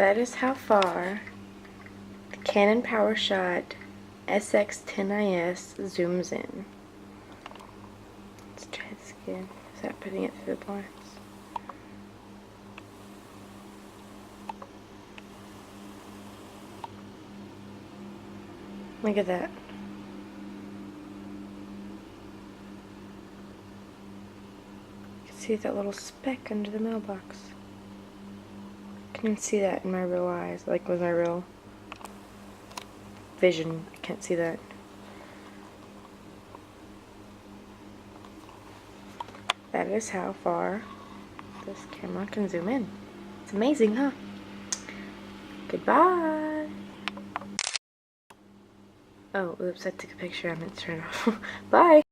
That is how far the Canon PowerShot SX10IS zooms in. Let's try this again without putting it through the blinds. Look at that. You can see that little speck under the mailbox. I can even see that in my real eyes, like with my real vision. I can't see that. That is how far this camera can zoom in. It's amazing, huh? Goodbye. Oh, oops, I took a picture. I meant to turn it off. Bye.